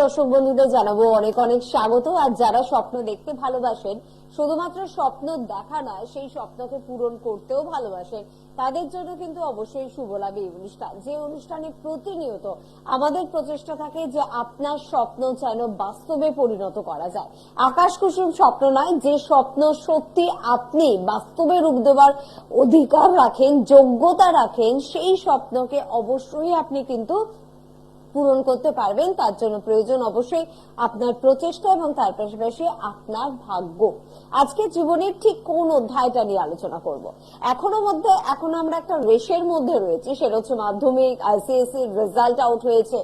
দর্শক বন্ধুদের জানাবো অনেক অনেক স্বাগত। আর যারা স্বপ্ন দেখতে ভালোবাসেন, শুধুমাত্র স্বপ্ন দেখা নয়, সেই স্বপ্নকে পূরণ করতেও ভালোবাসেন, তাদের জন্য কিন্তু অবশ্যই শুভ লাভ এই অনুষ্ঠান। যে অনুষ্ঠানে প্রতিনিয়ত আমাদের প্রচেষ্টা থাকে যে আপনার স্বপ্ন যেন বাস্তবে পরিণত করা যায়। আকাশ কুসুম স্বপ্ন নয়, যে স্বপ্ন সত্যি আপনি বাস্তবে রূপ দেওয়ার অধিকার রাখেন, যোগ্যতা রাখেন, সেই স্বপ্নকে অবশ্যই আপনি কিন্তু পূরণ করতে পারবেন। তার জন্য প্রয়োজন অবশ্যই আপনার প্রচেষ্টা এবং তার পাশাপাশি আপনার ভাগ্য। আজকে জীবনের ঠিক কোন অধ্যায়টা নিয়ে আলোচনা করব। এখন আমরা একটা রেশের মধ্যে রয়েছি, সেটা হচ্ছে মাধ্যমিক, আইসিএসসি রেজাল্ট আউট হয়েছে,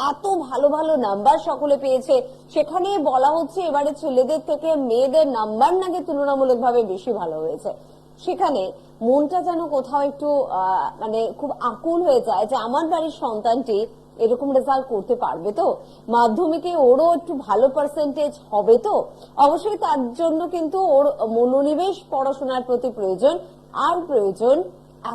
এত ভালো ভালো নাম্বার সকলে পেয়েছে। সেখানে বলা হচ্ছে এবারে ছেলেদের থেকে মেয়েদের নাম্বার নাকি তুলনামূলকভাবে বেশি ভালো হয়েছে। সেখানে মনটা যেন কোথাও একটু মানে খুব আকুল হয়ে যায় যে আমার বাড়ির সন্তানটি এরকম রেজাল্ট করতে পারবে তো, মাধ্যমিকে ওরও একটু ভালো পার্সেন্টেজ হবে তো। অবশ্যই তার জন্য কিন্তু ওর মনোনিবেশ পড়াশোনার প্রতি প্রয়োজন, আর প্রয়োজন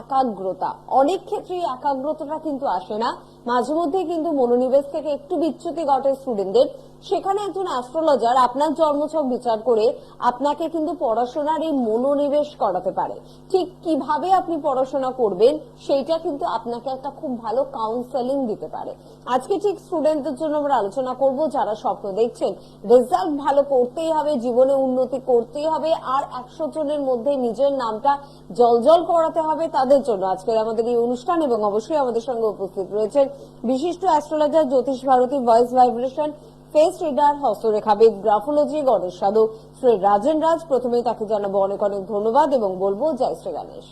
একাগ্রতা। অনেক ক্ষেত্রেই একাগ্রতাটা কিন্তু আসে না, মাঝে মধ্যে কিন্তু মনোনিবেশ থেকে একটু বিচ্যুতি ঘটে স্টুডেন্টদের। সেখানে একজন অ্যাস্ট্রোলজার আপনার জন্মছক বিচার করে আপনাকে কিন্তু পড়াশোনার এই মনোনিবেশ করাতে পারে। ঠিক কিভাবে আপনি পড়াশোনা করবেন সেইটা কিন্তু আপনাকে একটা খুব ভালো কাউন্সেলিং দিতে পারে। আজকে ঠিক স্টুডেন্টদের জন্য আমরা আলোচনা করব, যারা স্বপ্ন দেখছেন রেজাল্ট ভালো করতেই হবে, জীবনে উন্নতি করতেই হবে, আর 100 জনের মধ্যে নিজের নামটা জলজল করাতে হবে, তাদের জন্য আজকের আমাদের এই অনুষ্ঠান। এবং অবশ্যই আমাদের সঙ্গে উপস্থিত রয়েছেন বিশিষ্ট অ্যাস্ট্রোলজার, জ্যোতিষ ভারতী, ভয়েস ভাইব্রেশন, ফেস রিডার, হস্তরেখাবিদ, গ্রাফোলজি, গণেশ সাধু শ্রী রাজেন রাজ। প্রথমেই তাকে জানাবো অনেক অনেক ধন্যবাদ এবং বলবো জয় শ্রী গণেশ।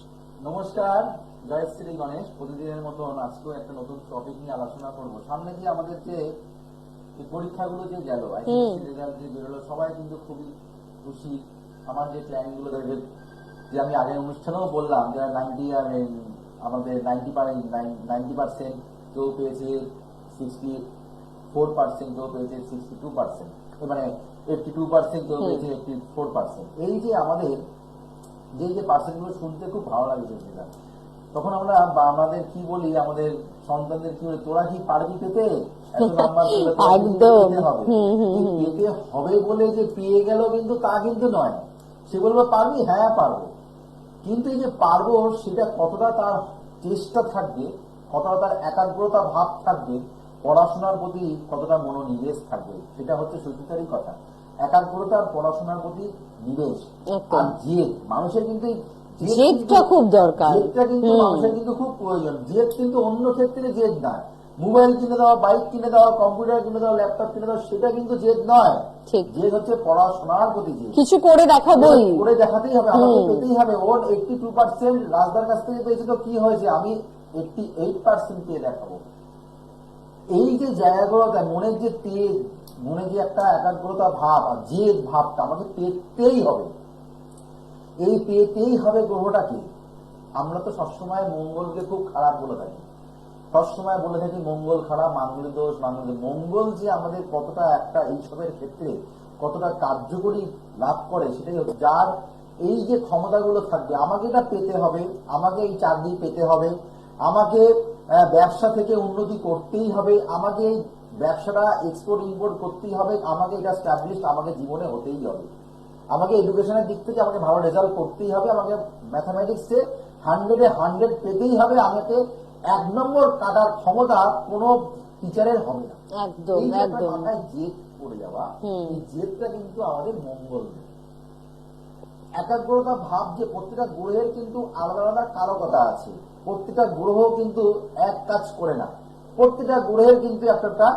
নমস্কার, জয় শ্রী গণেশ। প্রতিদিনের মতন আজকেও একটা নতুন টপিক নিয়ে আলোচনা করবো। সামনে যে আমাদের যে পরীক্ষাগুলো যে গেল, আইসিএসসি রেজাল্ট যে বেরোলো, সবাই কিন্তু খুবই খুশি। আমার যে প্ল্যান গুলো দেখবে, যে আমি আগের অনুষ্ঠানেও বললাম যে আমাদের 90% কেউ পেয়েছে 64%, কেউ পেয়েছে 62%, মানে 82%, কেউ পেয়েছে 84%। এই যে আমাদের যে পার্সেন্ট গুলো শুনতে খুব ভালো লাগছে সেটা। তখন আমরা আমাদের কি বলি, আমাদের সন্তানদের কি বলি, তোরা কি পারবি পেতে এত নাম্বার পেলে? পেতে হবে বলে যে পেয়ে গেল কিন্তু তা কিন্তু নয়। সে বলবে পারবি, হ্যাঁ পারবো, কিন্তু এই যে পারবো সেটা কতটা তার চেষ্টা থাকবে, কতটা তার একাগ্রতা ভাব থাকবে, পড়াশোনার প্রতি কতটা মনোনিবেশ থাকবে, সেটা হচ্ছে সত্যিকারই কথা। একাগ্রতা, পড়াশোনার প্রতি নিবেশ আর জেদ। মানুষের কিন্তু জেদটা খুব দরকার, জেদটা কিন্তু মানুষের কিন্তু খুব প্রয়োজন। জেদ কিন্তু অন্য ক্ষেত্রে জেদ নয়। মোবাইল কিনে দেওয়া, বাইক কিনে দেওয়া, কম্পিউটার কিনে দেওয়া, ল্যাপটপ কিনে দেওয়া, সেটা কিন্তু জেদ নয়। জেদ হচ্ছে পড়াশোনার প্রতি জেদ। কিছু করে দেখাবোই, করে দেখাতেই হবে, আমাকে পেতেই হবে। ওর 82% রাজদার কাছ থেকে পেয়েছে, তো কি হয়েছে, আমি 88% পেয়ে দেখাবো। এই যে জায়গাগুলো, মনের যে তেজ, মনে যে একটা একাগ্রতা ভাব আর জেদ ভাবটা আমাকে পেতেই হবে। এই পেতেই হবে গ্রহটাকে। আমরা তো সবসময় মঙ্গলকে খুব খারাপ বলে থাকি, সবসময় বলে থাকি মঙ্গল খারাপ, মাঙ্গলিক দোষ, মঙ্গল যে আমাদের কতটা একটা এইসবের ক্ষেত্রে কতটা কার্যকরী লাভ করে, সেটাই হচ্ছে যার এই যে ক্ষমতাগুলো থাকবে। আমাকে এটা পেতে হবে, আমাকে এই চাকরি পেতে হবে, আমাকে ব্যবসা থেকে উন্নতি করতেই হবে, আমাকে এই ব্যবসাটা এক্সপোর্ট ইম্পোর্ট করতেই হবে, আমাকে এটা স্ট্যাবলিশ আমাকে জীবনে হতেই হবে, আমাকে এডুকেশনের দিক থেকে আমাকে ভালো রেজাল্ট করতেই হবে, আমাকে ম্যাথামেটিক্সে 100-এ 100 পেতেই হবে, আমাকে 1 নম্বর কাটার ক্ষমতা কোনো টিচারের হবে না। একদম একদম। মাথায় জেদ পড়ে যাওয়া, এই জেদটা কিন্তু আমাদের মঙ্গল। একাগ্রতা ভাব, যে প্রত্যেকটা গ্রহের কিন্তু আলাদা আলাদা কারকতা আছে। প্রত্যেকটা গ্রহ কিন্তু এক কাজ করে না, প্রত্যেকটা গ্রহের কিন্তু একটা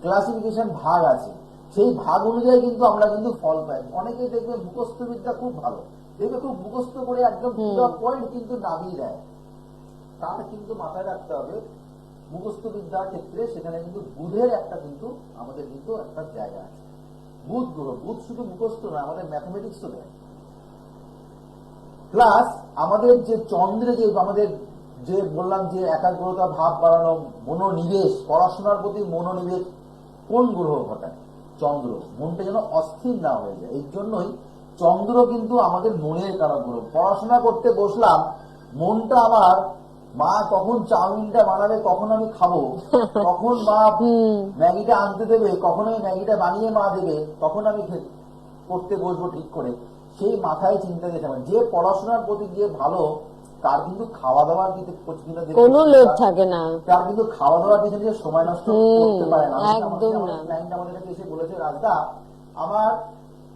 ক্লাসিফিকেশন ভাগ আছে। সেই ভাগ অনুযায়ী কিন্তু আমরা কিন্তু ফল পাই। অনেকেই দেখবে মুখস্থ বিদ্যা খুব ভালো, দেখবে খুব মুখস্থ করে একদম পয়েন্ট কিন্তু নামিয়ে দেয়। তার কিন্তু মাথায় রাখতে হবে মুখস্থ বিদ্যার ক্ষেত্রে সেখানে কিন্তু বুধের একটা কিন্তু আমাদের কিন্তু একটা জায়গা আছে। বুধ গ্রহ, বুধ শুধু মুখস্থ নয়, আমাদের ম্যাথমেটিক্সও দেয়। প্লাস আমাদের যে চন্দ্রে, যে আমাদের যে বললাম যে একাগ্রতা ভাব বাড়ানো, মনোনিবেশ, পড়াশোনার প্রতি মনোনিবেশ কোন গ্রহ ঘটায়? চন্দ্র। মনটা যেন অস্থির না হয়ে যায়, এই জন্যই চন্দ্র কিন্তু আমাদের মনের কারক গ্রহ। পড়াশোনা করতে বসলাম, মনটা আমার মা কখন চাউমিনটা বানাবে, কখন আমি খাবো, কখন মা ম্যাগিটা আনতে দেবে, কখন আমি ম্যাগিটা বানিয়ে মা দেবে, তখন আমি করতে বসবো ঠিক করে, সেই মাথায় চিন্তা দিতে হবে। যে পড়াশোনার প্রতি যে ভালো, তার কিন্তু খাওয়া দাওয়ার কোনো লোভ থাকে না, তার কিন্তু খাওয়া দাওয়ার পিছনে যে সময় নষ্ট করতে পারে না। একদম না। ক্লায়েন্ট আমাদের কাছে এসে বলেছে, রাজদা আমার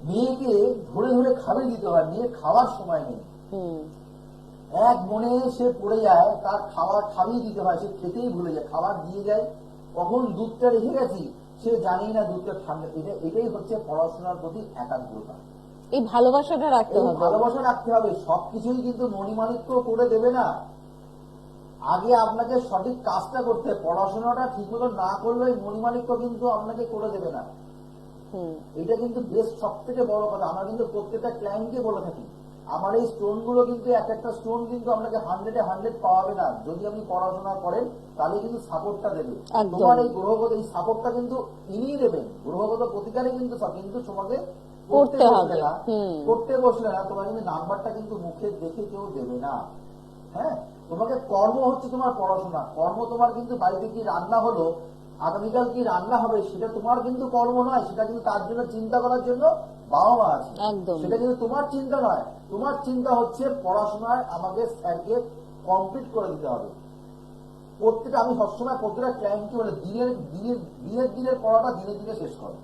মেয়েকে ধরে ধরে খাবার দিতে হয়, মেয়ে খাওয়ার সময় নেই, এক মনে সে পড়ে যায়, তার খাবার খাইয়ে দিতে হয়, সে খেতেই ভুলে যায়, খাবার দিয়ে যায়, কখন দুধটা রেখে গেছি সে জানি না, দুধটা ঠান্ডা। এটাই হচ্ছে পড়াশোনার প্রতি একাগ্রতা, এই ভালোবাসাটা রাখতে এই হবে। ভালোবাসা রাখতে হবে। সবকিছুই কিন্তু মণিমাণিক্য করে দেবে না, আগে আপনাকে সঠিক কাজটা করতে, পড়াশোনাটা ঠিক মতো না করলে মণিমাণিক্য কিন্তু আপনাকে করে দেবে না। এটা কিন্তু বেশ সব থেকে বড় কথা। আমরা কিন্তু প্রত্যেকটা ক্লায়েন্টকে বলে থাকি, আমার এই স্টোন গুলো কিন্তু এক একটা স্টোন কিন্তু আপনাকে 100-100 পাওয়াবে না। যদি আপনি পড়াশোনা করেন তাহলে কিন্তু সাপোর্টটা দেবে, তোমার এই গ্রহগত এই সাপোর্টটা কিন্তু ইনিই দেবেন, গ্রহগত প্রতিকারে কিন্তু সব। কিন্তু তোমাকে করতে বসলে না, করতে বসলে না, তোমার কিন্তু নাম্বারটা কিন্তু মুখে দেখে কেউ দেবে না। হ্যাঁ, তোমাকে কর্ম হচ্ছে তোমার পড়াশোনা, কর্ম তোমার কিন্তু বাড়িতে কি রান্না হলো, আগামীকাল কি রান্না হবে, সেটা তোমার কিন্তু কর্ম নয়, সেটা কিন্তু তার জন্য চিন্তা করার জন্য বাবা মা আছে, সেটা কিন্তু তোমার চিন্তা নয়। তোমার চিন্তা হচ্ছে পড়াশোনায় আমাকে স্যারকে কমপ্লিট করে দিতে হবে। প্রত্যেকটা আমি সবসময় প্রত্যেকটা ক্লায়েন্টকে বলে, দিনের পড়াটা দিনে দিনে শেষ করো।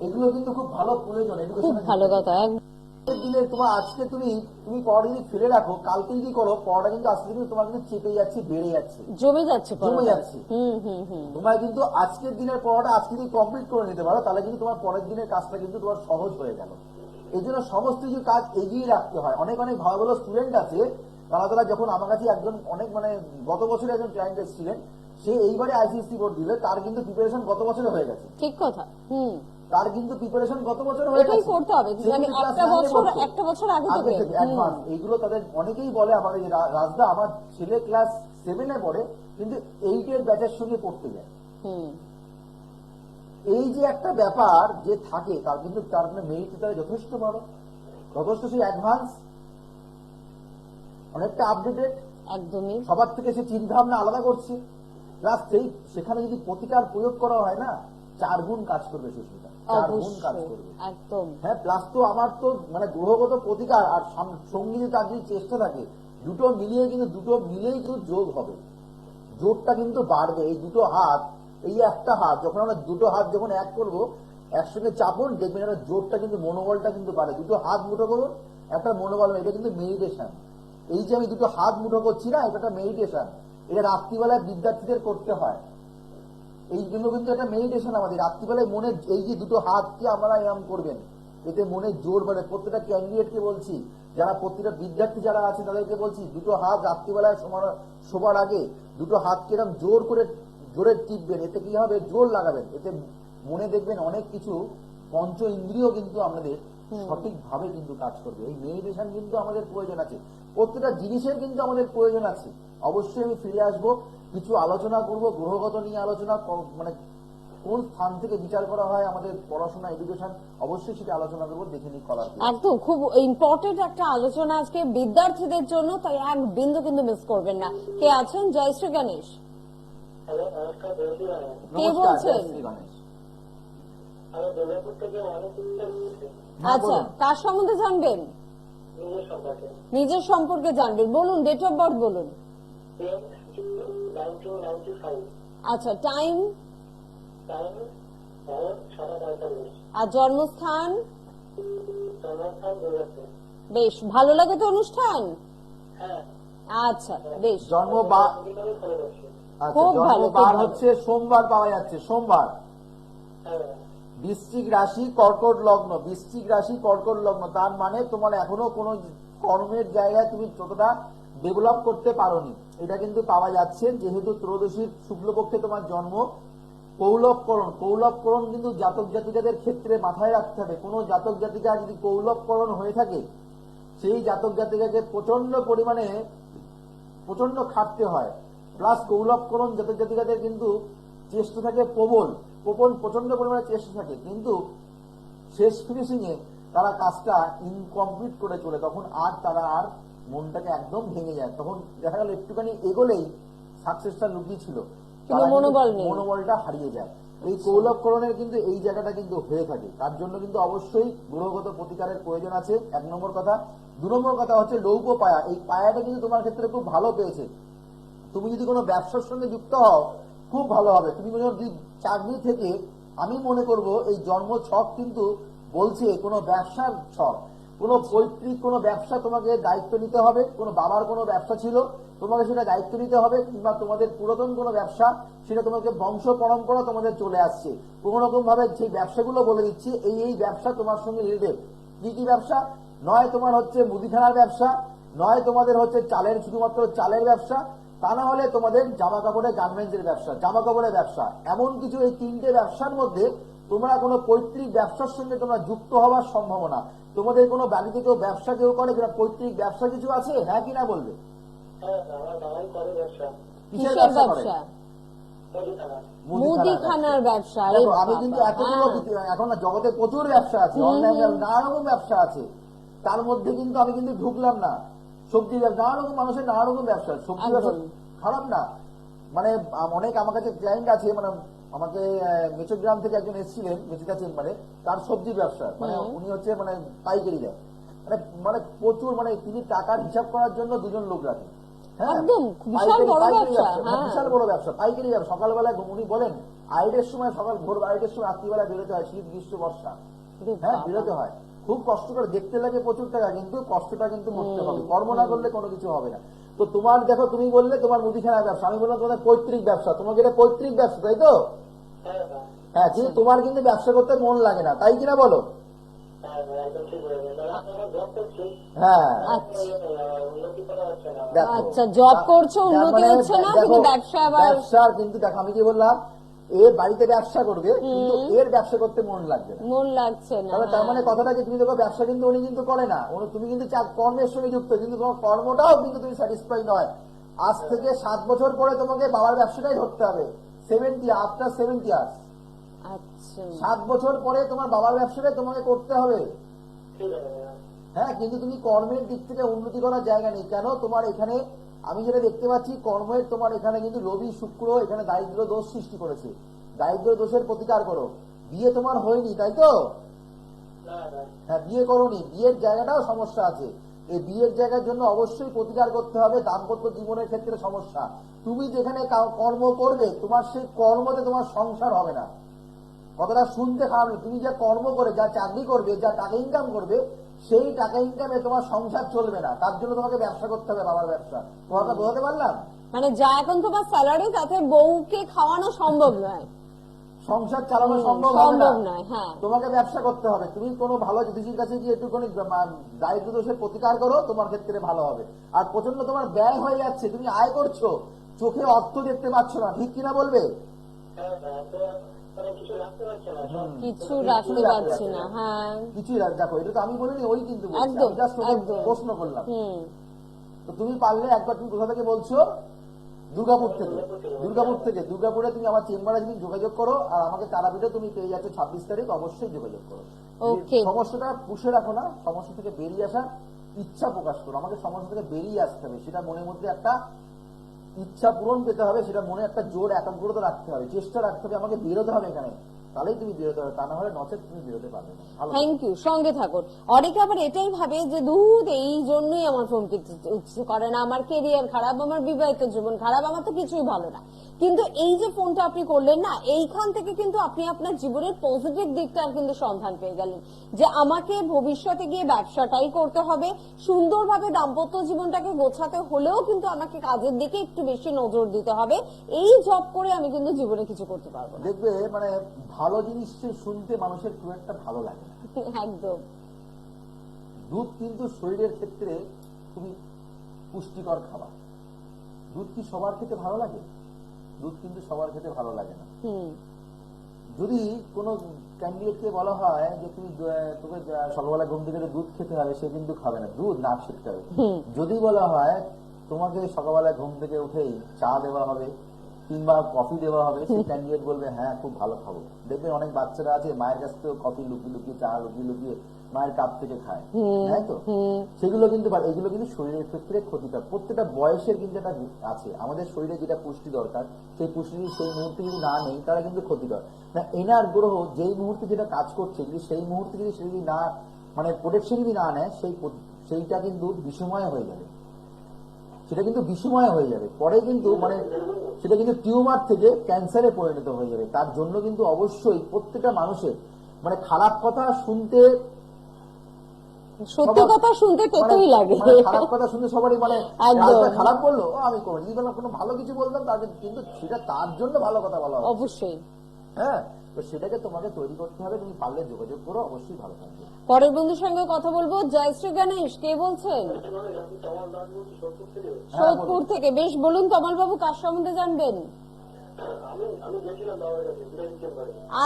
এগুলো কিন্তু খুব ভালো প্রয়োজন, খুব ভালো কথা। দিলে তোমার আজকে তুমি পড়া যদি ফেলে রাখো, কালকে যদি করো, পড়াটা কিন্তু আজকে কিন্তু তোমার কিন্তু চেপে যাচ্ছে, বেড়ে যাচ্ছে, জমে যাচ্ছে। তোমার কিন্তু আজকের দিনের পড়াটা আজকে যদি কমপ্লিট করে নিতে পারো, তাহলে কিন্তু তোমার পরের দিনের কাজটা কিন্তু তোমার সহজ হয়ে গেল। এই জন্য সমস্ত কিছু কাজ এগিয়ে রাখতে হয়। অনেক ভালো ভালো স্টুডেন্ট আছে, তারা যখন আমার কাছে একজন অনেক গত বছরে একজন ক্লায়েন্ট এসেছিলেন, সে এইবারে আইসিএসসি বোর্ড দিলে, তার কিন্তু প্রিপারেশন গত বছরে হয়ে গেছে। ঠিক কথা। তার কিন্তু প্রিপারেশন গত বছর হয়ে গেছে, করতে হবে একটা বছর আগে থেকে অ্যাডভান্স। এইগুলো তাদের অনেকেই বলে আমাদের, রাজদা আমার ছেলে ক্লাস 7-এ পড়ে কিন্তু 8-এর ব্যাচের সঙ্গে পড়তে যায়। এই যে একটা ব্যাপার যে থাকে, তার কিন্তু তার মেরিট তারা যথেষ্ট বড়, যথেষ্ট সে অ্যাডভান্স, অনেকটা আপডেটেড, একদমই সবার থেকে সে চিন্তা ভাবনা আলাদা করছে। প্লাস সেখানে যদি প্রতিকার প্রয়োগ করা হয় না, 4 গুণ কাজ করবে সুস্মিতা, 4 গুণ কাজ করবে একদম। হ্যাঁ, প্লাস তো আমার তো গ্রহগত প্রতিকার আর সঙ্গী তার যদি চেষ্টা থাকে, দুটো মিলিয়ে কিন্তু যোগ হবে, জোরটা কিন্তু বাড়বে। এই দুটো হাত, এই একটা হাত যখন আমরা দুটো হাত যখন এক করবো, একসঙ্গে চাপুন, দেখবেন একটা জোরটা কিন্তু, মনোবলটা কিন্তু বাড়ে। দুটো হাত মুঠো করুন, একটা মনোবল, এটা কিন্তু মেডিটেশন। এই যে আমি দুটো হাত মুঠো করছি না, এটা একটা মেডিটেশন। এটা রাত্রিবেলায় বিদ্যার্থীদের করতে হয়, এই জন্য কিন্তু একটা মেডিটেশন আমাদের। রাত্রিবেলায় মনে এই যে দুটো হাতকে আমরা এরম করবেন, এতে মনে জোর বাড়ে। প্রত্যেকটা ক্যান্ডিডেটকে বলছি, যারা প্রত্যেকটা বিদ্যার্থী যারা আছে তাদেরকে বলছি, দুটো হাত রাত্রিবেলায় শোবার আগে দুটো হাতকে এরকম জোরে টিপবেন। এতে কি হবে, জোর লাগাবেন, এতে মনে দেখবেন অনেক কিছু পঞ্চ ইন্দ্রিয় কিন্তু আমাদের সঠিকভাবে কিন্তু কাজ করবে। এই মেডিটেশন কিন্তু আমাদের প্রয়োজন আছে, প্রত্যেকটা জিনিসের কিন্তু আমাদের প্রয়োজন আছে। অবশ্যই আমি ফিরে আসবো, কিছু আলোচনা করব, গ্রহগত নিয়ে আলোচনা, কোন স্থান থেকে বিচার করা হয় আমাদের পড়াশোনা, এডুকেশন, অবশ্যই সেটা আলোচনা করবো, দেখে নিই করার। একদম খুব ইম্পর্টেন্ট একটা আলোচনা আজকে বিদ্যার্থীদের জন্য, তাই এক বিন্দু কিন্তু মিস করবেন না। কে আছেন? জয় শ্রী গণেশ। কে বলছেন? আচ্ছা, কার সম্বন্ধে জানবেন? নিজের সম্পর্কে জানবেন, বলুন, ডেট অফ বার্থ বলুন। আচ্ছা, টাইম আর জন্মস্থান? বেশ ভালো লাগে তো অনুষ্ঠান? আচ্ছা, বেশ। খুব ভালো হচ্ছে সোমবার পাওয়া যাচ্ছে, সোমবার। বৃশ্চিক রাশি কর্কট লগ্ন, বৃশ্চিক রাশি কর্কট লগ্ন, তার মানে তোমার এখনো কোনো কর্মের জায়গায় তুমি যতটা ডেভেলপ করতে পারোনি, এটা কিন্তু পাওয়া যাচ্ছে। যেহেতু ত্রয়োদশীর শুক্লপক্ষে তোমার জন্ম, কৌলভকরণ কিন্তু জাতক জাতিকাদের ক্ষেত্রে মাথায় রাখতে হবে। কোন জাতক জাতিকা যদি কৌলভকরণ হয়ে থাকে, সেই জাতক জাতিকাকে প্রচন্ড খাটতে হয়। প্লাস কৌলভকরণ জাতক জাতিকাদের কিন্তু চেষ্টা থাকে প্রবল প্রচন্ড পরিমাণে চেষ্টা থাকে, কিন্তু শেষ ফিনিশিং এ তারা কাজটা ইনকমপ্লিট করে চলে, তখন তারা আর মনটাকে একদম ভেঙে যায়, তখন দেখা গেল একটুখানি এগোলেই সাকসেসটা লুকিয়ে ছিল, কিন্তু মনোবল নেই। মনোবলটা হারিয়ে যায়। এই কৌলভকরণের কিন্তু এই জায়গাটা কিন্তু হয়ে থাকে। তার জন্য কিন্তু অবশ্যই গ্রহগত প্রতিকারের প্রয়োজন আছে, 1 নম্বর কথা। 2 নম্বর কথা হচ্ছে লৌহ পায়া। এই পায়াটা কিন্তু তোমার ক্ষেত্রে খুব ভালো পেয়েছে। তুমি যদি কোনো ব্যবসার সঙ্গে যুক্ত হও খুব ভালো হবে। তুমি যদি চাকরি থেকে, আমি মনে করব এই জন্ম ছক কিন্তু বলছে কোনো ব্যবসার ছক, কোনো পৈতৃক কোনো ব্যবসা তোমাকে দায়িত্ব নিতে হবে। কোনো বাবার কোনো ব্যবসা ছিল, তোমাকে সেটা দায়িত্ব নিতে হবে, কিংবা তোমাদের পুরাতন কোনো ব্যবসা, সেটা তোমাকে বংশ পরম্পরা তোমাদের চলে আসছে। কোন রকম ভাবে সেই ব্যবসাগুলো বলে দিচ্ছি, এই ব্যবসা তোমার সঙ্গে রিলেটেড। কি কি ব্যবসা? নয় তোমার হচ্ছে মুদিখানার ব্যবসা, নয় তোমাদের হচ্ছে চালের, শুধুমাত্র চালের ব্যবসা, তা না হলে তোমাদের জামা কাপড়ের গার্মেন্টসের ব্যবসা, জামা কাপড়ের ব্যবসা। এমন কিছু এই 3টে ব্যবসার মধ্যে তোমরা কোনো পৈতৃক ব্যবসার সঙ্গে তোমরা যুক্ত হওয়ার সম্ভাবনা। তোমাদের কোনো বাড়িতে কেউ ব্যবসা কেউ করে, যেটা পৈতৃক ব্যবসা কিছু আছে, হ্যাঁ কিনা বলবে? কিসের ব্যবসা করে? মুদিখানার ব্যবসা। দেখো, আমি কিন্তু এতগুলো এখন না, জগতে প্রচুর ব্যবসা আছে, অনলাইন নানা রকম ব্যবসা আছে। তার মধ্যে কিন্তু আমি কিন্তু ঢুকলাম না। সবজি ব্যবসা, নানা রকম মানুষের নানা রকম ব্যবসা। সবজি ব্যবসা খারাপ না, মানে অনেক আমার কাছে ক্লায়েন্ট আছে, মানে আমাকে মেচগ্রাম থেকে একজন এসেছিলেন মেচিকা চেম্বারে, তার সবজি ব্যবসা, মানে উনি হচ্ছে মানে পাইকারি দেয়, মানে মানে প্রচুর, মানে তিনি টাকার হিসাব করার জন্য 2জন লোক রাখেন। হ্যাঁ, বিশাল বড় ব্যবসা, পাইকারি ব্যবসা। সকালবেলায় উনি বলেন আইডের সময়, সকাল ভোর 12টার সময় রাত্রিবেলা বেরোতে হয়, শীত গ্রীষ্ম বর্ষা, হ্যাঁ বেরোতে হয়। খুব কষ্ট করে, দেখতে লাগে প্রচুর টাকা, কিন্তু কষ্টটা কিন্তু করতে হবে। কর্ম না করলে কোনো কিছু হবে না। তো তোমার দেখো, তুমি বললে তোমার মুদিখানার ব্যবসা, আমি বললাম তোমাদের পৈতৃক ব্যবসা, তোমাকে এটা পৈতৃক ব্যবসা, তাই তো? হ্যাঁ, কিন্তু তোমার কিন্তু ব্যবসা করতে মন লাগে না, তাই কিনা বলো? হ্যাঁ, আচ্ছা, জব করছো, উন্নতি হচ্ছে না, কিন্তু ব্যবসার কিন্তু দেখো, আমি কি বললাম, এ বাড়িতে ব্যবসা করবে কিন্তু এর ব্যবসা করতে মন লাগবে না, মন লাগছে না। তার মানে কথাটা কি, তুমি দেখো ব্যবসা কিন্তু উনি কিন্তু করে না, তুমি কিন্তু কর্মের সঙ্গে যুক্ত, কিন্তু তোমার কর্মটাও কিন্তু তুমি স্যাটিসফাই নয়। আজ থেকে 7 বছর পরে তোমাকে বাবার ব্যবসাটাই ধরতে হবে, 70 আফটার 70 ইয়ার্স। আচ্ছা, 7 বছর পরে তোমার বাবার ব্যবসাটাই তোমাকে করতে হবে। হ্যাঁ, কিন্তু তুমি কর্মের দিক থেকে উন্নতি করার জায়গা নেই। কেন? তোমার এখানে আমি যেটা দেখতে পাচ্ছি, কর্মের তোমার এখানে কিন্তু রবি শুক্র এখানে দারিদ্র দোষ সৃষ্টি করেছে। দারিদ্র দোষের প্রতিকার করো। বিয়ে তোমার হয়নি, তাই তো? হ্যাঁ, বিয়ে করোনি, বিয়ের জায়গাটাও সমস্যা আছে। এই বিয়ের জায়গার জন্য অবশ্যই প্রতিকার করতে হবে। দাম্পত্য জীবনের ক্ষেত্রে সমস্যা, তুমি যেখানে কর্ম করবে, তোমার সেই কর্মতে তোমার সংসার হবে না। কথাটা শুনতে খারাপ, তুমি যা কর্ম করে, যা চাকরি করবে, যা টাকা ইনকাম করবে, সেই টাকা ইনকামে তোমার সংসার চলবে না। তার জন্য তোমাকে ব্যবসা করতে হবে, বাবার ব্যবসা। তোমাকে বোঝাতে পারলাম? মানে যা এখন তোমার স্যালারি, তাতে বউকে খাওয়ানো সম্ভব নয়, সংসার চালানো সম্ভব নয়। হ্যাঁ, তোমাকে ব্যবসা করতে হবে। তুমি কোনো ভালো জ্যোতিষীর কাছে গিয়ে একটুখানি দারিদ্র দোষের প্রতিকার করো, তোমার ক্ষেত্রে ভালো হবে। আর প্রচন্ড তোমার ব্যয় হয়ে যাচ্ছে, তুমি আয় করছো, চোখে অর্থ দেখতে পাচ্ছ না, ঠিক কিনা বলবে? কিছু রাখতে পারছি না। হ্যাঁ, কিছুই দেখো, এটা তো আমি বলিনি, ওই কিন্তু প্রশ্ন করলাম। তো তুমি পারলে একবার, তুমি কোথা থেকে বলছো? দুর্গাপুর থেকে। দুর্গাপুরে তুমি আমার চেম্বারে তুমি যোগাযোগ করো, আর আমাকে তারাপীঠে তুমি পেয়ে যাচ্ছ 26 তারিখ, অবশ্যই যোগাযোগ করো। সমস্যাটা পুষে রাখো না, সমস্যা থেকে বেরিয়ে আসার ইচ্ছা প্রকাশ করো। আমাকে সমস্যা থেকে বেরিয়ে আসতে হবে, সেটা মনের মধ্যে একটা ইচ্ছা পূরণ পেতে হবে, সেটা মনে একটা জোর একাগ্রতা রাখতে হবে, চেষ্টা রাখতে হবে, আমাকে বেরোতে হবে এখানে, তাহলেই তুমি বেরোতে হবে, তা না হলে নচেত তুমি বেরোতে পারবে না। থ্যাংক ইউ, সঙ্গে থাকুন। অনেকে আবার এটাই ভাবে যে দুধ, এই জন্যই আমার ফোন ইচ্ছে করে না, আমার কেরিয়ার খারাপ, আমার বিবাহিত জীবন খারাপ, আমার তো কিছুই ভালো না। কিন্তু এই যে ফোনটা আপনি করলেন না, এইখান থেকে কিন্তু আপনি আপনার জীবনের পজিটিভ দিকটার কিন্তু সন্ধান পেয়ে গেলেন, যে আমাকে ভবিষ্যতে গিয়ে ব্যবসাটাই করতে হবে, সুন্দরভাবে দাম্পত্য জীবনটাকে গোছাতে হলেও কিন্তু আমাকে কাজের দিকে একটু বেশি নজর দিতে হবে। এই জব করে আমি কিন্তু জীবনে কিছু করতে পারবো না। দেখবে, মানে ভালো জিনিস শুনতে মানুষের খুব একটা ভালো লাগে না। একদম। দুধ কিন্তু শরীরের ক্ষেত্রে খুবই পুষ্টিকর খাবার। দুধ কি সবার খেতে ভালো লাগে? দুধ কিন্তু সবার খেতে ভালো লাগে না। যদি কোনো ক্যান্ডিডেটকে বলা হয় যে তোকে সকালবেলা ঘুম থেকে দুধ খেতে হবে, সে কিন্তু খাবে না, দুধ না খেতে হবে। যদি বলা হয় তোমাকে সকালবেলা ঘুম থেকে উঠেই চা দেওয়া হবে, 3বার কফি দেওয়া হবে, সেই ক্যান্ডিডেট বলবে হ্যাঁ খুব ভালো খাবো। দেখবেন অনেক বাচ্চারা আছে মায়ের কাছ থেকে কফি লুকিয়ে লুকিয়ে, চা লুকিয়ে লুকিয়ে মায়ের কাপ থেকে খায়, তাই তো? সেগুলো কিন্তু এগুলো কিন্তু শরীরের ক্ষেত্রে ক্ষতিকর। প্রত্যেকটা বয়সের কিন্তু একটা আছে, আমাদের শরীরে যেটা পুষ্টি দরকার সেই পুষ্টি সেই মুহূর্তে যদি না নেই তারা কিন্তু ক্ষতিকর না। এনার গ্রহ যেই মুহূর্তে যেটা কাজ করছে, যদি সেই মুহূর্তে যদি সে যদি না মানে প্রোটেকশন যদি না নেয়, সেইটা কিন্তু বিষময় হয়ে যাবে, সেটা কিন্তু বিষময় হয়ে যাবে, পরে কিন্তু মানে সেটা কিন্তু টিউমার থেকে ক্যান্সারে পরিণত হয়ে যাবে। তার জন্য কিন্তু অবশ্যই প্রত্যেকটা মানুষের মানে খারাপ কথা শুনতে, সত্যি কথা শুনতে তেতই লাগে, খারাপ কথা শুনতে সবারই মানে একদম। খারাপ বললো আমি করি, যদি কোনো ভালো কিছু বলতাম তাদের কিন্তু সেটা তার জন্য ভালো কথা বলা হবে। অবশ্যই। হ্যাঁ, তো সেটাকে তোমাকে তৈরি করতে হবে, তুমি পারলে যোগাযোগ করো, অবশ্যই ভালো থাকবে। পরের বন্ধুর সঙ্গে কথা বলবো। জয় শ্রী গণেশ, কে বলছেন? সোদপুর থেকে। বেশ, বলুন তমাল বাবু, কার সম্বন্ধে জানবেন?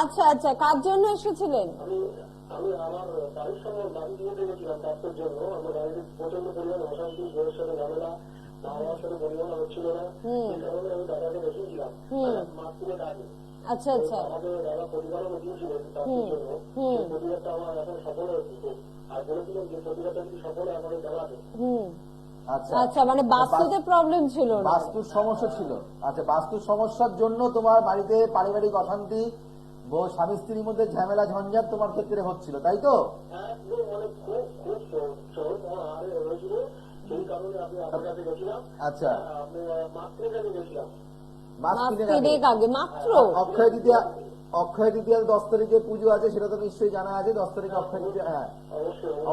আচ্ছা আচ্ছা, কার জন্য এসেছিলেন? আমি আমার বাড়ির সঙ্গে বাড়ি দিয়ে গেছিলাম কাজের জন্য। আমার বাড়িতে প্রচন্ড পরিমাণ অশান্তি, বউয়ের সাথে ঝামেলা, বাবার সাথে পরিমাণ হচ্ছিল না, এই কারণে আমি দাদাকে দেখিয়েছিলাম মাসপুরে কাজে। আচ্ছা আচ্ছা। আমাকে দাদা পরিবারও দেখিয়েছিলেন কাজের জন্য, সেই পরিবারটা আমার এখন সফল হয়েছে, আর বলেছিলেন যে পরিবারটা যদি সফল হয় আমাকে জানাবে। আচ্ছা আচ্ছা, মানে বাস্তুতে প্রবলেম ছিল না? বাস্তুর সমস্যা ছিল। আচ্ছা, বাস্তুর সমস্যার জন্য তোমার বাড়িতে পারিবারিক অশান্তি, বউ স্বামী স্ত্রীর মধ্যে ঝামেলা ঝঞ্ঝাট তোমার ক্ষেত্রে হচ্ছিল, তাই তো? একদম মানে খুব খুব চরম হারে হয়েছিল, সেই কারণে আমি আপনার কাছে গেছিলাম। আচ্ছা, আমি মাত্রের কাছে গেছিলাম। মাস মাস তিনেক তিনেক আগে মাত্র। অক্ষয় তৃতীয়া, অক্ষয় তৃতীয়ার 10 তারিখে পুজো আছে, সেটা তো নিশ্চয়ই জানা আছে। 10 তারিখে অক্ষয় তৃতীয়া, হ্যাঁ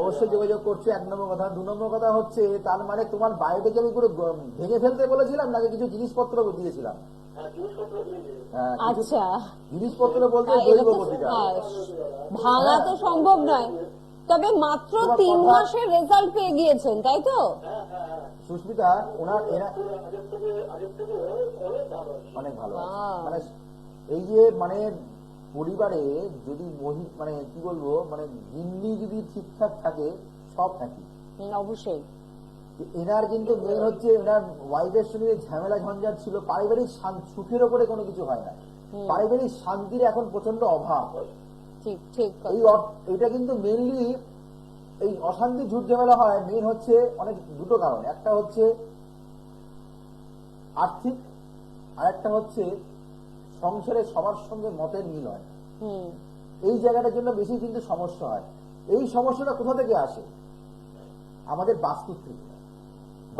অবশ্যই যোগাযোগ করছে, 1 নম্বর কথা। 2 নম্বর কথা হচ্ছে, তার মানে তোমার বাড়িটাকে আমি পুরো ভেঙে ফেলতে বলেছিলাম নাকি কিছু জিনিসপত্র দিয়েছিলাম? হ্যাঁ, আচ্ছা, জিনিসপত্র বলতে এটা দৈব তো প্রতিকার। ভাঙা তো সম্ভব নয়, তবে মাত্র 3 মাসের রেজাল্ট পেয়ে গিয়েছেন, তাই তো? সুস্মিতা, ওনার অনেক ভালো আছে। মানে এই যে মানে পরিবারে যদি মানে কি বলবো, মানে গিন্নি যদি ঠিকঠাক থাকে সব থাকি। অবশ্যই। এনার কিন্তু মেন হচ্ছে এনার ওয়াইফের সঙ্গে ঝামেলা ঝঞ্ঝাট ছিল, পারিবারিক সুখের ওপরে কোনো কিছু হয় না, পারিবারিক শান্তির এখন প্রচন্ড অভাব। ঠিক ঠিক। এটা কিন্তু মেনলি এই অশান্তি ঝুট ঝামেলা হয় মেন হচ্ছে অনেক দুটো কারণ। একটা হচ্ছে আর্থিক, আর একটা হচ্ছে সংসারে সবার সঙ্গে মতের মিল হয়। এই জায়গাটার জন্য বেশি কিন্তু সমস্যা হয়। এই সমস্যাটা কোথা থেকে আসে? আমাদের বাস্তুর থেকে।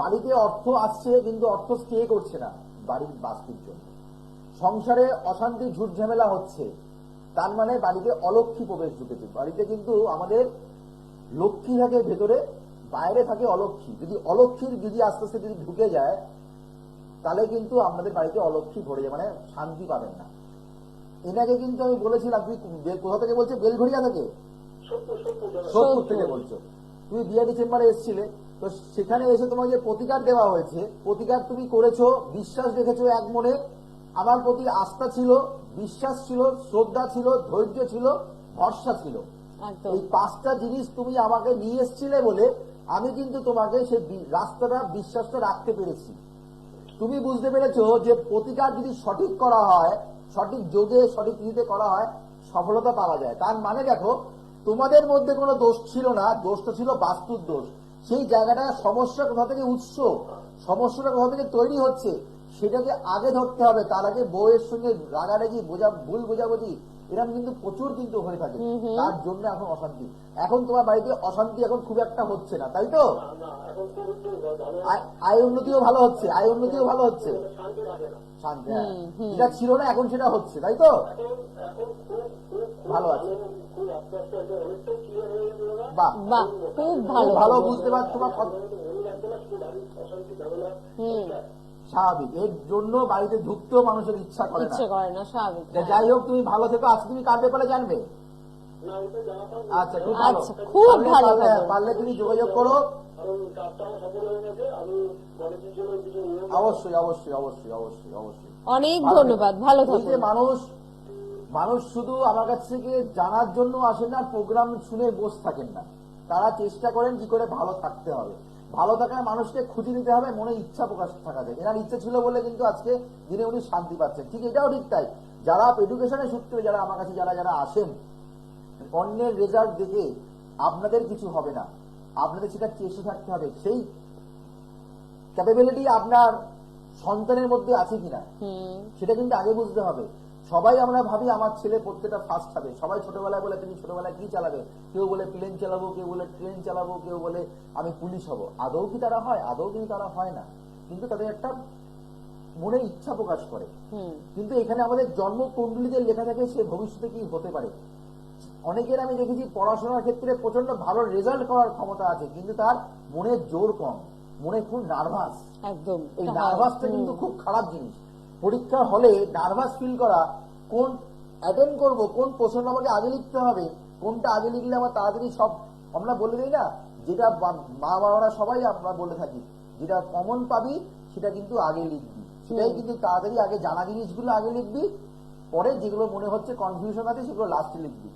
বাড়িতে অর্থ আসছে কিন্তু অর্থ স্টে করছে না বাড়ির বাস্তুর জন্য। সংসারে অশান্তি ঝুট ঝামেলা হচ্ছে, তার মানে বাড়িতে অলক্ষ্মী প্রবেশ ঢুকেছে। বাড়িতে কিন্তু আমাদের লক্ষ্মী থাকে ভেতরে, বাইরে থাকে অলক্ষ্মী। যদি অলক্ষ্মীর যদি আস্তে আস্তে যদি ঢুকে যায়, তাহলে কিন্তু আমাদের বাড়িতে অলক্ষ্মী ভরে যায়, মানে শান্তি পাবেন না। এনাকে কিন্তু আমি বলেছিলাম, তুমি কোথা থেকে বলছো? বেলঘড়িয়া থেকে, সোদপুর থেকে বলছো। তুমি বিআরডি চেম্বারে এসেছিলে, তো সেখানে এসে তোমাকে যে প্রতিকার দেওয়া হয়েছে, প্রতিকার তুমি করেছো, বিশ্বাস রেখেছো এক মনে। আমার প্রতি আস্থা ছিল, বিশ্বাস ছিল, শ্রদ্ধা ছিল, ধৈর্য ছিল, ভরসা ছিল। এই 5টা জিনিস তুমি আমাকে নিয়ে এসেছিলে বলে আমি কিন্তু তোমাকে সেই রাস্তাটা, বিশ্বাসটা রাখতে পেরেছি। তুমি বুঝতে পেরেছো যে প্রতিকার যদি সঠিক করা হয়, সঠিক যোগে সঠিক নীতিতে করা হয়, সফলতা পাওয়া যায়। তার মানে দেখো, তোমাদের মধ্যে কোনো দোষ ছিল না, দোষটা ছিল বাস্তুর দোষ। সেই জায়গাটা সমস্যা কোথা থেকে উৎস, সমস্যাটা কোথা থেকে তৈরি হচ্ছে, সেটাকে আগে ধরতে হবে। তার আগে বউয়ের সঙ্গে রাগারাগি, ভুল বোঝাবুঝি এরকম কিন্তু প্রচুর কিন্তু হয়ে থাকে। তার জন্য এখন অশান্তি। এখন তোমার বাড়িতে অশান্তি এখন খুব একটা হচ্ছে না, তাই তো? আয় উন্নতিও ভালো হচ্ছে, আয় উন্নতিও ভালো হচ্ছে, শান্তি, হ্যাঁ, যেটা ছিল না এখন সেটা হচ্ছে, তাই তো? ভালো আছে, বাহ, খুব ভালো, ভালো বুঝতে পার তোমার স্বাভাবিক। এর জন্য বাড়িতে ঢুকতেও মানুষের ইচ্ছা করে না, স্বাভাবিক। যাই হোক, তুমি ভালো থেকো। আজকে তুমি কার ব্যাপারে জানবে? আচ্ছা, খুব ভালো, খুব ভালো। পারলে তুমি যোগাযোগ করো। অবশ্যই অবশ্যই অবশ্যই অবশ্যই অবশ্যই। অনেক ধন্যবাদ, ভালো থাকুন। মানুষ শুধু আমার কাছ থেকে জানার জন্য আসেন না, প্রোগ্রাম শুনে বসে থাকেন না, তারা চেষ্টা করেন কি করে ভালো থাকতে হবে। ভালো থাকার মানুষকে খুঁজে নিতে হবে, মনে ইচ্ছা প্রকাশ থাকা যায়। এনার ইচ্ছা ছিল বলে কিন্তু আজকে দিনে উনি শান্তি পাচ্ছেন। ঠিক এটাও ঠিক তাই, যারা এডুকেশনের সূত্রে যারা আমার কাছে যারা আসেন, অন্যের রেজাল্ট দেখে আপনাদের কিছু হবে না, আপনাদের সেটা চেষ্টা থাকতে হবে সেই ক্যাপাবিলিটি আপনার সন্তানের মধ্যে আছে কিনা সেটা কিন্তু আগে বুঝতে হবে। সবাই আমরা ভাবি আমার ছেলে প্রত্যেকটা ফার্স্ট হবে, সবাই ছোটবেলায় বলে তুমি ছোটবেলায় কি চালাবে, কেউ বলে প্লেন চালাবো, কেউ বলে ট্রেন চালাবো, কেউ বলে আমি পুলিশ হব। আদৌ কি তারা হয়? আদৌ কিন্তু তারা হয় না, কিন্তু তাদের একটা মনে ইচ্ছা প্রকাশ করে। কিন্তু এখানে আমাদের জন্ম কুণ্ডলিতে লেখা থাকে সে ভবিষ্যতে কি হতে পারে। অনেকের আমি দেখেছি পড়াশোনার ক্ষেত্রে প্রচন্ড ভালো রেজাল্ট করার ক্ষমতা আছে, কিন্তু তার মনে জোর কম, মনে খুব নার্ভাস। একদম এই নার্ভাসটা কিন্তু খুব খারাপ জিনিস। পরীক্ষা হলে নার্ভাস ফিল করা, কোন অ্যাটেন্ড করব, কোন প্রশ্ন আমাকে আগে লিখতে হবে, কোনটা আগে লিখলে আমার তাড়াতাড়ি সব, আমরা বলে দিই না, যেটা মা বাবারা সবাই আমরা বলে থাকি, যেটা কমন পাবি সেটা কিন্তু আগে লিখবি, সেটাই কিন্তু তাড়াতাড়ি আগে জানা জিনিসগুলো আগে লিখবি, পরে যেগুলো মনে হচ্ছে কনফিউশন আছে সেগুলো লাস্টে লিখবি।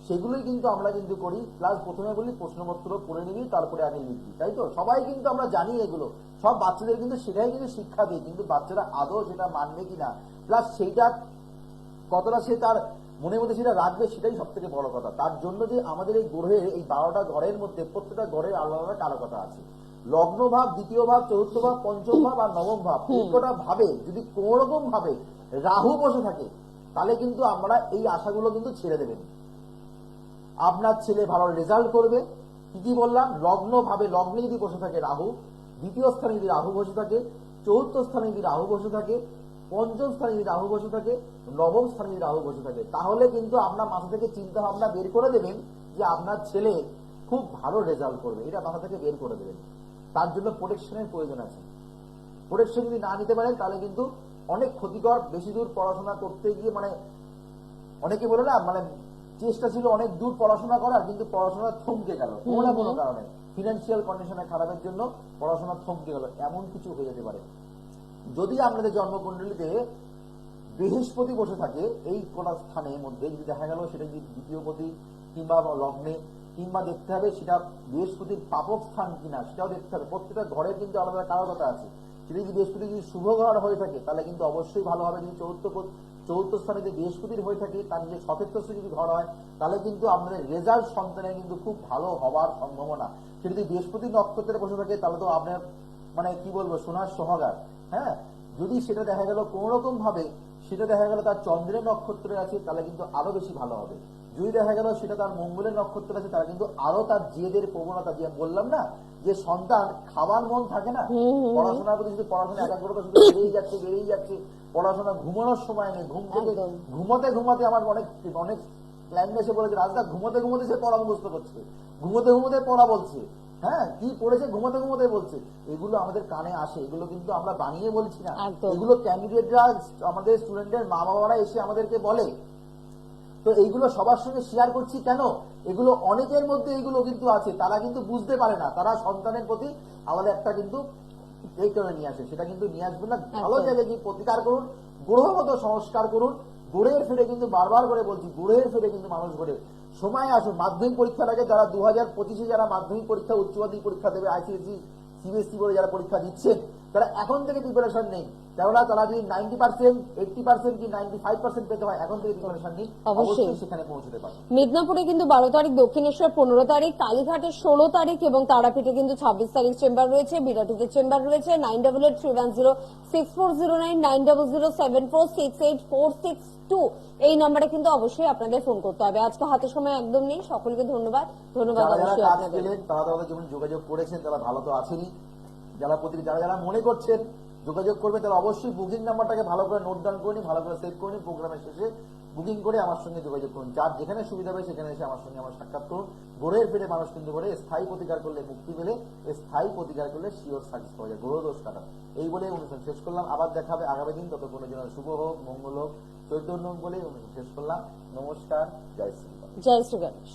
সেগুলোই কিন্তু আমরা কিন্তু করি। প্লাস প্রথমে বলি প্রশ্নপত্র পড়ে নিবি, তারপরে আগে লিখবি, তাই তো? সবাই কিন্তু আমরা জানি এগুলো, সব বাচ্চাদের কিন্তু সেটাই কিন্তু শিক্ষা দিই, কিন্তু বাচ্চারা আদৌ সেটা মানবে কিনা, প্লাস সেইটা কতটা সে তার মনের মধ্যে সেটা রাখবে, সেটাই সব থেকে বড় কথা। তার জন্য যে আমাদের এই গ্রহের এই 12টা ঘরের মধ্যে প্রত্যেকটা ঘরের আলাদা আলাদা কারকতা আছে। লগ্ন ভাব, দ্বিতীয় ভাব, চতুর্থ ভাব, পঞ্চম ভাব আর নবম ভাব, এই কটা ভাবে যদি কোন রকম ভাবে রাহু বসে থাকে, তাহলে কিন্তু আমরা এই আশাগুলো কিন্তু ছেড়ে দেবেন। আপনার ছেলে ভালো রেজাল্ট করবে, কি বললাম, লগ্ন ভাবে, লগ্নে যদি বসে থাকে রাহু, দ্বিতীয় স্থানে যদি রাহু বসে থাকে, চতুর্থ স্থানে যদি রাহু বসে থাকে, পঞ্চম স্থানে যদি রাহু বসে থাকে, নবম স্থানে যদি রাহু বসে থাকে, তাহলে কিন্তু আপনার মাথা থেকে চিন্তা ভাবনা বের করে দেবেন যে আপনার ছেলে খুব ভালো রেজাল্ট করবে, এটা মাথা থেকে বের করে দেবেন। তার জন্য প্রোটেকশনের প্রয়োজন আছে। প্রোটেকশন যদি না নিতে পারেন তাহলে কিন্তু অনেক ক্ষতিকর। বেশি দূর পড়াশোনা করতে গিয়ে মানে অনেকে বলে না, মানে চেষ্টা ছিল অনেক দূর পড়াশোনা করার, কিন্তু পড়াশোনা থমকে গেল কোনো না কোনো কারণে, ফিনান্সিয়াল কন্ডিশনে খারাপের জন্য পড়াশোনা থমকে গেল, এমন কিছু হয়ে যেতে পারে। যদি আপনাদের জন্মকুণ্ডলিতে বৃহস্পতি বসে থাকে এই কোটা স্থানের মধ্যে, যদি দেখা গেল সেটা যদি দ্বিতীয় পতি কিংবা লগ্নে, কিংবা দেখতে হবে সেটা বৃহস্পতির পাপক স্থান কিনা, সেটাও দেখতে হবে। প্রত্যেকটা ঘরের কিন্তু আলাদা কারকতা আছে। সেটা যদি বৃহস্পতি যদি শুভ ঘর হয়ে থাকে তাহলে কিন্তু অবশ্যই ভালো হবে। যদি চতুর্থ স্থানে যদি বৃহস্পতির হয়ে থাকে, তার যদি সতীর্থ যদি ঘর হয়, তাহলে কিন্তু আপনাদের রেজাল্ট সন্তানের কিন্তু খুব ভালো হবার সম্ভাবনা। সেটা যদি বৃহস্পতি নক্ষত্রে বসে থাকে তাহলে তো আপনার মানে কি বলবো, সোনার সোহাগার। হ্যাঁ, যদি সেটা দেখা গেল কোন রকম ভাবে সেটা দেখা গেল তার চন্দ্রের নক্ষত্রে আছে, তাহলে কিন্তু আরো বেশি ভালো হবে। যদি দেখা গেল সেটা তার মঙ্গলের নক্ষত্রে আছে, তাহলে কিন্তু আরো তার জেদের প্রবণতা, যে বললাম না যে সন্তান খাবার মন থাকে না, পড়াশোনার প্রতি শুধু পড়াশোনা একাগ্রতা শুধু বেড়েই যাচ্ছে, পড়াশোনা ঘুমানোর সময় নেই, ঘুম থেকে ঘুমাতে আমার অনেক ক্লায়েন্ট এসে বলেছে, রাজদা ঘুমোতে সে পড়া মুখস্থ করছে, ঘুমোতে পড়া বলছে, হ্যাঁ কি পড়েছে ঘুমোতে বলছে। এগুলো আমাদের কানে আসে, এগুলো কিন্তু আমরা বানিয়ে বলছি না, এগুলো ক্যান্ডিডেটরা, আমাদের স্টুডেন্টের মা বাবারা এসে আমাদেরকে বলে। তো এইগুলো সবার সঙ্গে শেয়ার করছি কেন, এগুলো অনেকের মধ্যে এগুলো কিন্তু আছে, তারা কিন্তু বুঝতে পারে না, তারা সন্তানের প্রতি আমাদের একটা কিন্তু এই কারণে নিয়ে আসে, সেটা কিন্তু নিয়ে আসবে না। ভালো জায়গায় গিয়ে প্রতিকার করুন, গ্রহগত সংস্কার করুন, গড়ের ফিরে কিন্তু বারবার করে বলছি, গড়ের ফিরে কিন্তু মানুষ গড়ে। সময় আসুন, মাধ্যমিক পরীক্ষার আগে যারা 2025-এ যারা মাধ্যমিক পরীক্ষা, উচ্চ মাধ্যমিক পরীক্ষা দেবে, আইসিএসসি সিবিএসসি বলে যারা পরীক্ষা দিচ্ছেন, তারা এখন থেকে প্রিপারেশন নেই। কেননা তারা যদি 90%, 80% কি 95% পেতে হয়, এখন থেকে প্রিপারেশন নেই, অবশ্যই সেখানে পৌঁছতে পারে। মিদনাপুরে কিন্তু 12 তারিখ, দক্ষিণেশ্বর 15 তারিখ, কালীঘাটে 16 তারিখ এবং তারাপীঠে কিন্তু 26 তারিখ চেম্বার রয়েছে, বিরাটিতে চেম্বার রয়েছে। 9883106409, 9007468462 এই নম্বরে কিন্তু অবশ্যই আপনাদের ফোন করতে হবে। আজকে হাতে সময় একদম নেই, সকলকে ধন্যবাদ। অবশ্যই আপনাদের। তারা যেমন যোগাযোগ করেছেন তারা ভালো তো আছেনই, যারা মনে করছেন যোগাযোগ করবে তারা অবশ্যই বুকিং নাম্বারটাকে ভালো করে নোট ডাউন করে নিন, ভালো করে সেভ করে নিন, প্রোগ্রামের শেষে বুকিং করে আমার সঙ্গে যোগাযোগ করুন। যার যেখানে সুবিধা হবে সেখানে এসে আমার সঙ্গে সাক্ষাৎ করুন। গ্রহের ফিরে মানুষ কিন্তু করে স্থায়ী প্রতিকার করলে মুক্তি মেলে, স্থায়ী প্রতিকার করলে শিওর সাকসেস পাওয়া যায়, গ্রহ দোষ কাটা। এই বলে অনুষ্ঠান শেষ করলাম, আবার দেখাবে আগামী দিন, ততক্ষণের জন্য শুভ হোক, মঙ্গল হোক, চৈতন্য বলে অনুষ্ঠান শেষ করলাম। নমস্কার, জয় শ্রী জয় শ্রী গণেশ।